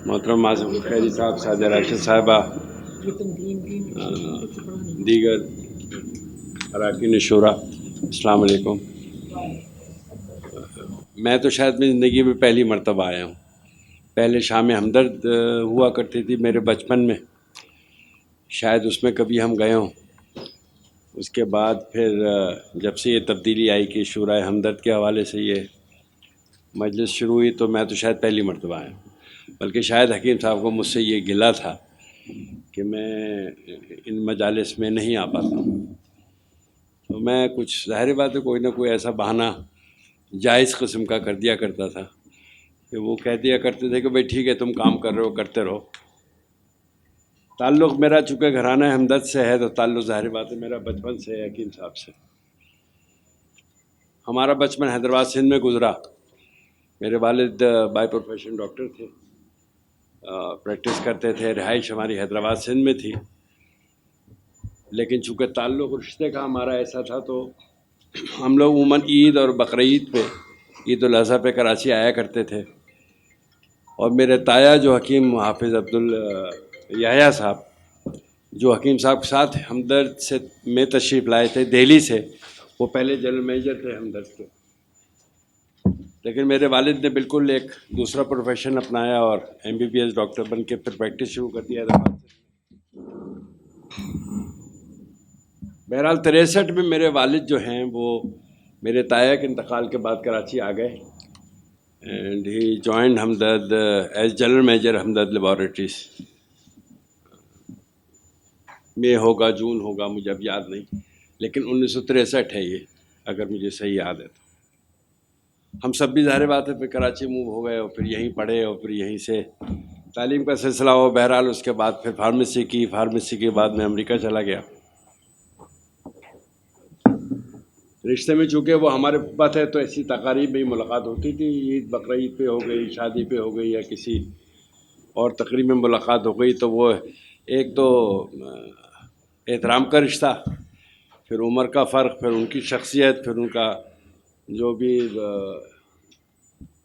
محترم معظم خیری صاحب، سعادہ راشد صاحبہ، دیگر اراکین شورا، السلام علیکم۔ میں تو شاید میری زندگی میں پہلی مرتبہ آیا ہوں۔ پہلے شام ہمدرد ہوا کرتی تھی میرے بچپن میں، شاید اس میں کبھی ہم گئے ہوں۔ اس کے بعد پھر جب سے یہ تبدیلی آئی کہ شورائے ہمدرد کے حوالے سے یہ مجلس شروع ہوئی، تو میں تو شاید پہلی مرتبہ آیا ہوں۔ بلکہ شاید حکیم صاحب کو مجھ سے یہ گلہ تھا کہ میں ان مجالس میں نہیں آ پاتا ہوں، تو میں کچھ ظاہر بات ہے کوئی نہ کوئی ایسا بہانہ جائز قسم کا کر دیا کرتا تھا کہ وہ کہہ دیا کرتے تھے کہ بھائی ٹھیک ہے، تم کام کر رہے ہو کرتے رہو۔ تعلق میرا چونکہ گھرانہ ہمدرد سے ہے، تو تعلق ظاہر بات ہے میرا بچپن سے ہے حکیم صاحب سے۔ ہمارا بچپن حیدرآباد سندھ میں گزرا۔ میرے والد بائی پروفیشن ڈاکٹر تھے، پریکٹس کرتے تھے، رہائش ہماری حیدرآباد سندھ میں تھی، لیکن چونکہ تعلق رشتے کا ہمارا ایسا تھا تو ہم لوگ عموماً عید اور بقرعید پہ، عید الاضحیٰ پہ کراچی آیا کرتے تھے۔ اور میرے تایا جو حکیم حافظ عبدالیحییٰ صاحب، جو حکیم صاحب کے ساتھ ہمدرد سے میں تشریف لائے تھے دہلی سے، وہ پہلے جنرل مینیجر تھے ہمدرد کے، لیکن میرے والد نے بالکل ایک دوسرا پروفیشن اپنایا اور MBBS ڈاکٹر بن کے پھر پریکٹس شروع کر دیا حیدرآباد سے۔ بہرحال 63 میں میرے والد جو ہیں وہ میرے تایا کے انتقال کے بعد کراچی آ گئے، and he joined Hamdard as general manager Hamdard laboratories. مئی ہوگا جون ہوگا مجھے اب یاد نہیں، لیکن 1963 ہے یہ، اگر مجھے صحیح یاد ہے تو۔ ہم سب بھی ظاہر بات ہے پھر کراچی موو ہو گئے اور پھر یہیں پڑھے اور پھر یہیں سے تعلیم کا سلسلہ ہو۔ بہرحال اس کے بعد پھر فارمیسی کے بعد میں امریکہ چلا گیا۔ رشتے میں چونکہ وہ ہمارے پھپھا تھے تو ایسی تقاریب میں ہی ملاقات ہوتی تھی، عید بقرعید پہ ہو گئی، شادی پہ ہو گئی، یا کسی اور تقریب میں ملاقات ہو گئی، تو وہ ایک تو احترام کا رشتہ، پھر عمر کا فرق، پھر ان کی شخصیت، پھر ان کا جو بھی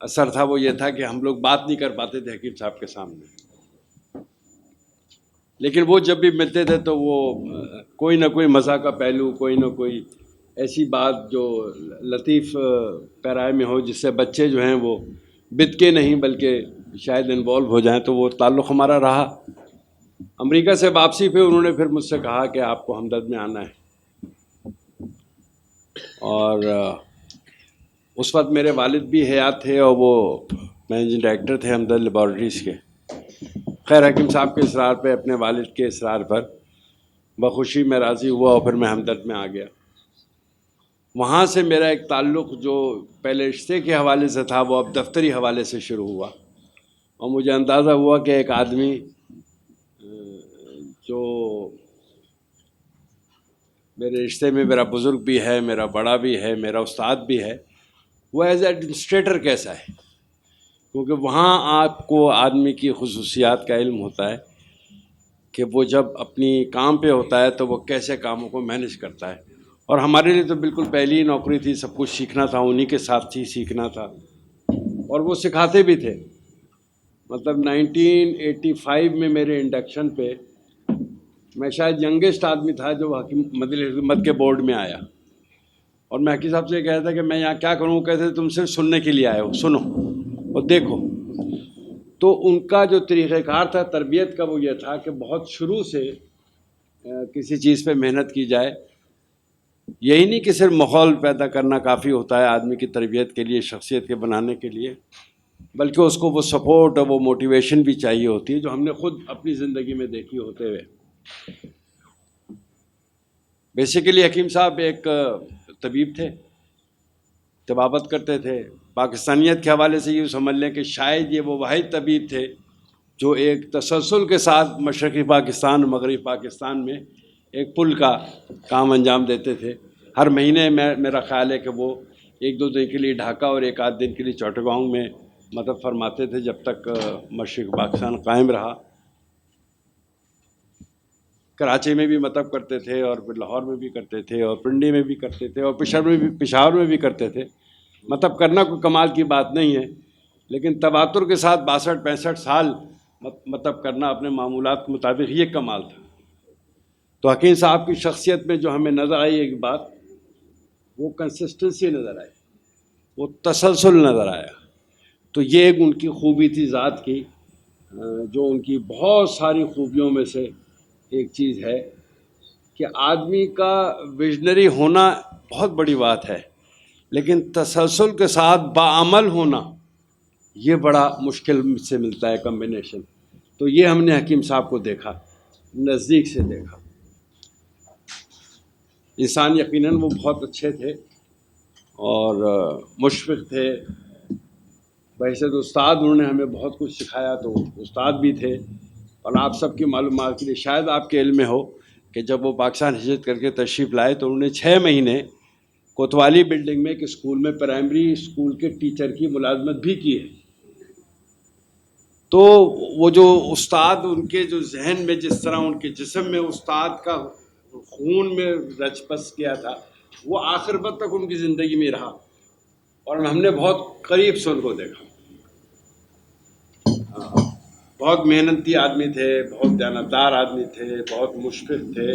اثر تھا وہ یہ تھا کہ ہم لوگ بات نہیں کر پاتے تھے حکیم صاحب کے سامنے، لیکن وہ جب بھی ملتے تھے تو وہ کوئی نہ کوئی مزاح کا پہلو، کوئی نہ کوئی ایسی بات جو لطیف پیرائے میں ہو جس سے بچے جو ہیں وہ بت کے نہیں بلکہ شاید انوالو ہو جائیں، تو وہ تعلق ہمارا رہا۔ امریکہ سے واپسی پہ انہوں نے پھر مجھ سے کہا کہ آپ کو ہمدرد میں آنا ہے، اور اس وقت میرے والد بھی حیات تھے اور وہ مینیجنگ ڈائریکٹر تھے ہمدرد لیبارٹریز کے۔ خیر حکیم صاحب کے اصرار پہ، اپنے والد کے اصرار پر بخوشی میں راضی ہوا اور پھر میں ہمدرد میں آ گیا۔ وہاں سے میرا ایک تعلق جو پہلے رشتے کے حوالے سے تھا وہ اب دفتری حوالے سے شروع ہوا، اور مجھے اندازہ ہوا کہ ایک آدمی جو میرے رشتے میں میرا بزرگ بھی ہے، میرا بڑا بھی ہے، میرا استاد بھی ہے، وہ ایز اے ایڈمنسٹریٹر کیسا ہے، کیونکہ وہاں آپ کو آدمی کی خصوصیات کا علم ہوتا ہے کہ وہ جب اپنی کام پہ ہوتا ہے تو وہ کیسے کاموں کو مینیج کرتا ہے۔ اور ہمارے لیے تو بالکل پہلی ہی نوکری تھی، سب کچھ سیکھنا تھا، انہی کے ساتھ ہی سیکھنا تھا، اور وہ سکھاتے بھی تھے۔ مطلب 1985 میں میرے انڈکشن پہ میں شاید ینگسٹ آدمی تھا جو حکومت کے بورڈ میں آیا، اور میں حکیم صاحب سے یہ کہا تھا کہ میں یہاں کیا کروں، کہتے تم صرف سننے کے لیے آئے ہو، سنو اور دیکھو۔ تو ان کا جو طریقہ کار تھا تربیت کا وہ یہ تھا کہ بہت شروع سے کسی چیز پہ محنت کی جائے۔ یہی نہیں کہ صرف ماحول پیدا کرنا کافی ہوتا ہے آدمی کی تربیت کے لیے، شخصیت کے بنانے کے لیے، بلکہ اس کو وہ سپورٹ اور وہ موٹیویشن بھی چاہیے ہوتی ہے، جو ہم نے خود اپنی زندگی میں دیکھی ہوتے ہوئے۔ بیسیکلی حکیم صاحب ایک طبیب تھے، طبابت کرتے تھے۔ پاکستانیت کے حوالے سے یہ سمجھ لیں کہ شاید یہ وہ واحد طبیب تھے جو ایک تسلسل کے ساتھ مشرقی پاکستان اور مغربی پاکستان میں ایک پل کا کام انجام دیتے تھے۔ ہر مہینے میرا خیال ہے کہ وہ 1-2 دن کے لیے ڈھاکہ اور 1-8 دن کے لیے چوٹگاؤں میں مطلب فرماتے تھے جب تک مشرقی پاکستان قائم رہا۔ کراچی میں بھی مطلب کرتے تھے، اور پھر لاہور میں بھی کرتے تھے، اور پنڈی میں بھی کرتے تھے، اور پشاور میں بھی کرتے تھے۔ مطلب کرنا کوئی کمال کی بات نہیں ہے، لیکن تواتر کے ساتھ 62-65 سال مطلب کرنا اپنے معمولات کے مطابق یہ کمال تھا. تو حکیم صاحب کی شخصیت میں جو ہمیں نظر آئی ایک بات، وہ کنسسٹنسی نظر آئی، وہ تسلسل نظر آیا. تو یہ ایک ان کی خوبی تھی ذات کی، جو ان کی بہت ساری خوبیوں میں سے ایک چیز ہے کہ آدمی کا ویژنری ہونا بہت بڑی بات ہے، لیکن تسلسل کے ساتھ باعمل ہونا یہ بڑا مشکل سے ملتا ہے کمبینیشن. تو یہ ہم نے حکیم صاحب کو دیکھا، نزدیک سے دیکھا. انسان یقیناً وہ بہت اچھے تھے اور مشفق تھے. بحیثیت استاد انہوں نے ہمیں بہت کچھ سکھایا، تو استاد بھی تھے. اور آپ سب کی معلومات کے لیے شاید آپ کے علم میں ہو کہ جب وہ پاکستان ہجرت کر کے تشریف لائے تو انہوں نے 6 مہینے کوتوالی بلڈنگ میں ایک اسکول میں پرائمری اسکول کے ٹیچر کی ملازمت بھی کی ہے. تو وہ جو استاد ان کے جو ذہن میں جس طرح ان کے جسم میں استاد کا خون میں رچ بس کیا تھا، وہ آخر وقت تک ان کی زندگی میں رہا، اور ہم نے بہت قریب سے ان کو دیکھا. بہت محنتی آدمی تھے، بہت دیانتدار آدمی تھے، بہت مشفق تھے.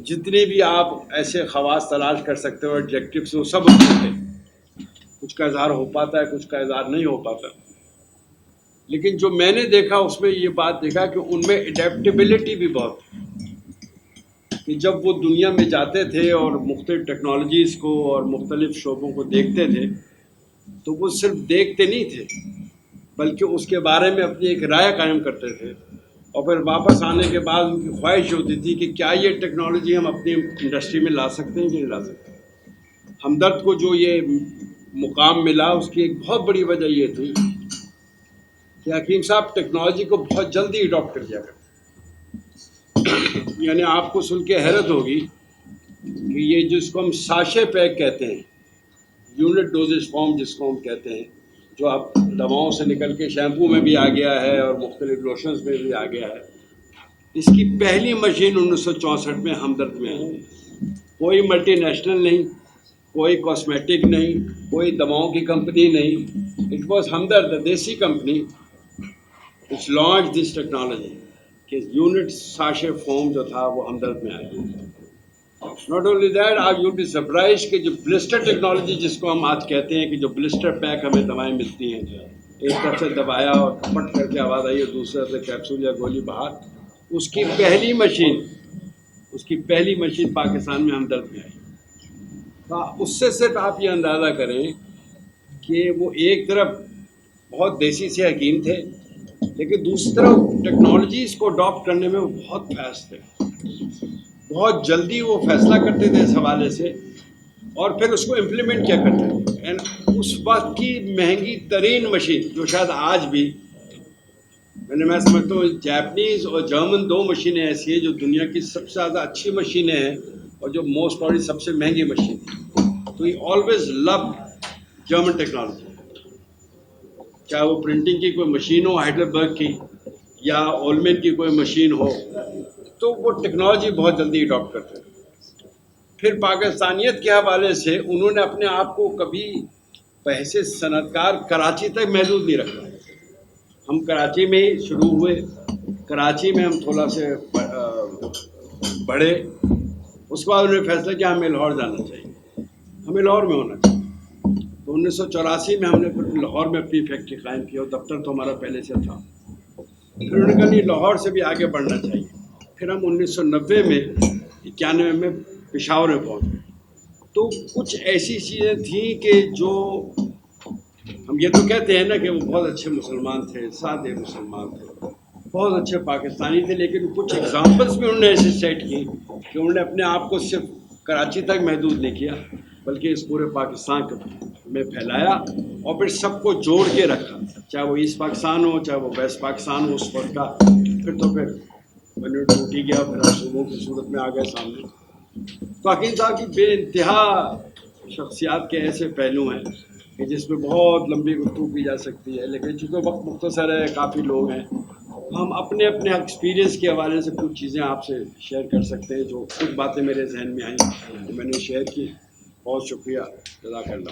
جتنی بھی آپ ایسے خواص تلاش کر سکتے ہو ایڈجیکٹیوز، وہ سب اچھے تھے. کچھ کا اظہار ہو پاتا ہے، کچھ کا اظہار نہیں ہو پاتا. لیکن جو میں نے دیکھا اس میں یہ بات دیکھا کہ ان میں اڈیپٹیبلٹی بھی بہت ہے، کہ جب وہ دنیا میں جاتے تھے اور مختلف ٹیکنالوجیز کو اور مختلف شعبوں کو دیکھتے تھے تو وہ صرف دیکھتے نہیں تھے بلکہ اس کے بارے میں اپنی ایک رائے قائم کرتے تھے. اور پھر واپس آنے کے بعد ان کی خواہش ہوتی تھی کہ کیا یہ ٹیکنالوجی ہم اپنی انڈسٹری میں لا سکتے ہیں کہ نہیں لا سکتے. ہمدرد کو جو یہ مقام ملا اس کی ایک بہت بڑی وجہ یہ تھی کہ حکیم صاحب ٹیکنالوجی کو بہت جلدی اڈاپٹ کر دیا کرتے. یعنی آپ کو سن کے حیرت ہوگی کہ یہ جس کو ہم ساشے پیک کہتے ہیں، یونٹ ڈوزیج فارم جس کو ہم کہتے ہیں، جو اب دواؤں سے نکل کے شیمپو میں بھی آ گیا ہے اور مختلف لوشنز میں بھی آ گیا ہے، اس کی پہلی مشین 1964 میں ہمدرد میں آئی. کوئی ملٹی نیشنل نہیں، کوئی کاسمیٹک نہیں، کوئی دواؤں کی کمپنی نہیں. اٹ واز ہمدرد دیسی company which launched this technology کہ یونٹ ساشے فارم جو تھا وہ ہمدرد میں آیا. ناٹ اونلی دیٹ، آپ یو بی سرپرائز کہ جو بلسٹر ٹیکنالوجی جس کو ہم آج کہتے ہیں کہ جو بلسٹر پیک ہمیں دوائیں ملتی ہیں، ایک طرف سے دبایا اور کپٹ کر کے آواز آئی ہے، دوسرے سے کیپسول یا گولی باہر، اس کی پہلی مشین پاکستان میں ہمدرد میں آئی. اس سے صرف آپ یہ اندازہ کریں کہ وہ ایک طرف بہت دیسی سے حکیم تھے، لیکن دوسری طرف ٹیکنالوجیز کو اڈاپٹ کرنے میں وہ بہت فاسٹ تھے. بہت جلدی وہ فیصلہ کرتے تھے اس حوالے سے اور پھر اس کو امپلیمنٹ کیا کرتے تھے. اینڈ اس وقت کی مہنگی ترین مشین جو شاید آج بھی میں سمجھتا ہوں جاپنیز اور جرمن 2 مشینیں ایسی ہیں جو دنیا کی سب سے زیادہ اچھی مشینیں ہیں اور جو موسٹ پروبلی سب سے مہنگی مشین ہے. تو ہی آلویز لو جرمن ٹیکنالوجی، چاہے وہ پرنٹنگ کی کوئی مشین ہو ہائیڈلبرگ کی یا اولمین کی کوئی مشین ہو، تو وہ ٹیکنالوجی بہت جلدی اڈاپٹ کرتے ہیں. پھر پاکستانیت کے حوالے سے انہوں نے اپنے آپ کو کبھی بحیثیت صنعت کار کراچی تک محدود نہیں رکھا. ہم کراچی میں ہی شروع ہوئے، کراچی میں ہم تھوڑا سے بڑھے. اس کے بعد انہوں نے فیصلہ کیا ہمیں لاہور جانا چاہیے، ہمیں لاہور میں ہونا چاہیے. تو 1984 میں ہم نے پھر لاہور میں اپنی فیکٹری قائم کی اور دفتر تو ہمارا پہلے سے تھا. پھر انہوں نے کہا نہیں لاہور سے بھی آگے بڑھنا چاہیے. پھر ہم 1990 میں 91 میں پشاور میں پہنچ گئے. تو کچھ ایسی چیزیں تھیں کہ جو ہم یہ تو کہتے ہیں نا کہ وہ بہت اچھے مسلمان تھے، سادے مسلمان تھے، بہت اچھے پاکستانی تھے، لیکن کچھ ایگزامپلس بھی انہوں نے ایسے سیٹ کی کہ انہوں نے اپنے آپ کو صرف کراچی تک محدود نہیں کیا بلکہ اس پورے پاکستان میں پھیلایا اور پھر سب کو جوڑ کے رکھا، چاہے وہ ایسٹ پاکستان ہو چاہے وہ ویسٹ پاکستان ہو اس وقت کا. پھر بنیاد ٹوٹ ہی گیا، پھر ہم صوبوں کی صورت میں آ گئے سامنے. تو حکیم صاحب کی بے انتہا شخصیات کے ایسے پہلو ہیں کہ جس میں بہت لمبی گفتگو کی جا سکتی ہے، لیکن چونکہ وقت مختصر ہے، کافی لوگ ہیں، ہم اپنے ایکسپیرینس کے حوالے سے کچھ چیزیں آپ سے شیئر کر سکتے ہیں. جو کچھ باتیں میرے ذہن میں آئیں جو میں نے شیئر کی. بہت شکریہ، جزاک اللہ.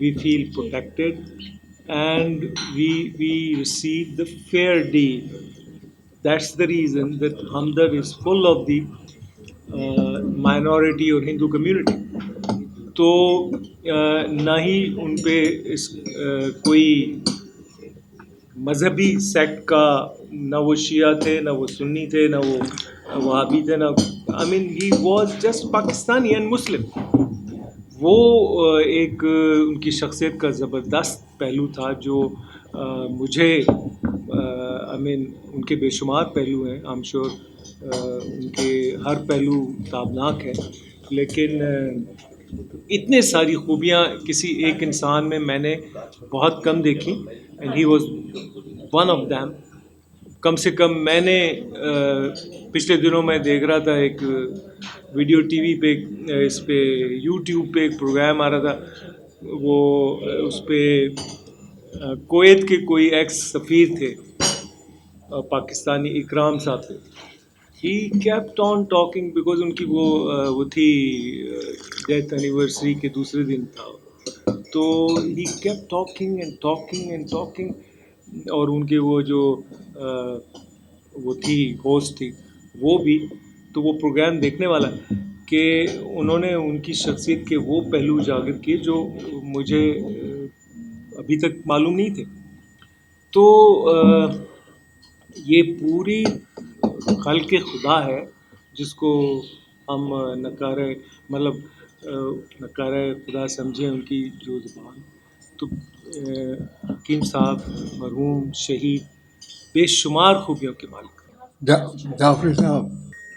we feel protected, and we receive the fair deal. That's the reason that Hamdard is full of the minority or Hindu community. تو نہ ہی ان پہ اس کوئی مذہبی سیکٹ کا، نہ وہ شیعہ تھے، نہ وہ سنی تھے، نہ وہ وہابی تھے، نہ I mean he was just Pakistani and Muslim. وہ ایک ان کی شخصیت کا زبردست پہلو تھا جو مجھے آئی مین ان کے بے شمار پہلو ہیں، آئی ایم شیور ان کے ہر پہلو تابناک ہے، لیکن اتنے ساری خوبیاں کسی ایک انسان میں نے بہت کم دیکھی، and he was one of them. کم سے کم میں نے پچھلے دنوں میں دیکھ رہا تھا ایک ویڈیو ٹی وی پہ، اس پہ یوٹیوب پہ ایک پروگرام آ رہا تھا، وہ اس پہ کویت کے کوئی ایکس سفیر تھے پاکستانی، اکرام صاحب تھے. He kept on talking because ان کی وہ تھی ڈیتھ اینیورسری کے دوسرے دن تھا، تو he kept talking and talking and talking. اور ان کے وہ جو وہ تھی ہوسٹ تھی وہ بھی، تو وہ پروگرام دیکھنے والا کہ انہوں نے ان کی شخصیت کے وہ پہلو اجاگر کیے جو مجھے ابھی تک معلوم نہیں تھے. تو یہ پوری خلق خدا ہے جس کو ہم نکارہ مطلب نکارہ خدا سمجھیں ان کی جو زبان. تو حکیم صاحب مرحوم شہید بے شمار خوبیوں کے مالک. جعفری صاحب،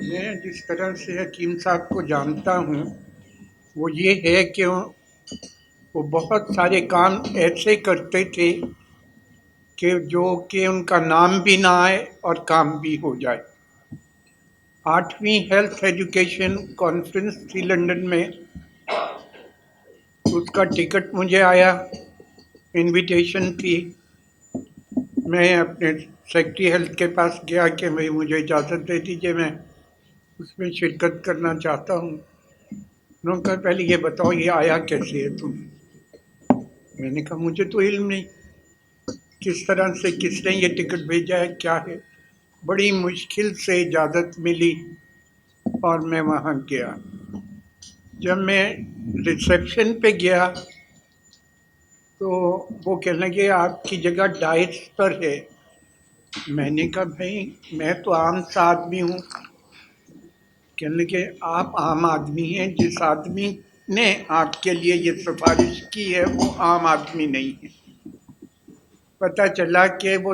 میں جس طرح سے حکیم صاحب کو جانتا ہوں وہ یہ ہے کہ وہ بہت سارے کام ایسے کرتے تھے کہ جو کہ ان کا نام بھی نہ آئے اور کام بھی ہو جائے. 8ویں ہیلتھ ایجوکیشن کانفرنس تھی لنڈن میں، اس کا ٹکٹ مجھے آیا، انویٹیشن تھی. میں اپنے سیکٹری ہیلتھ کے پاس گیا کہ بھائی مجھے اجازت دے دیجیے، میں اس میں شرکت کرنا چاہتا ہوں. انہوں نے کہا پہلے یہ بتاؤ یہ آیا کیسے ہے تم؟ میں نے کہا مجھے تو علم نہیں، کس طرح سے کس نے یہ ٹکٹ بھیجا ہے کیا ہے. بڑی مشکل سے اجازت ملی اور میں وہاں گیا. جب میں ریسیپشن پہ گیا تو وہ کہنے لگے آپ کی جگہ ڈائٹس پر ہے. میں نے کہا بھائی میں تو عام سا آدمی ہوں. کہنے لگے آپ عام آدمی ہیں، جس آدمی نے آپ کے لیے یہ سفارش کی ہے وہ عام آدمی نہیں ہے. پتہ چلا کہ وہ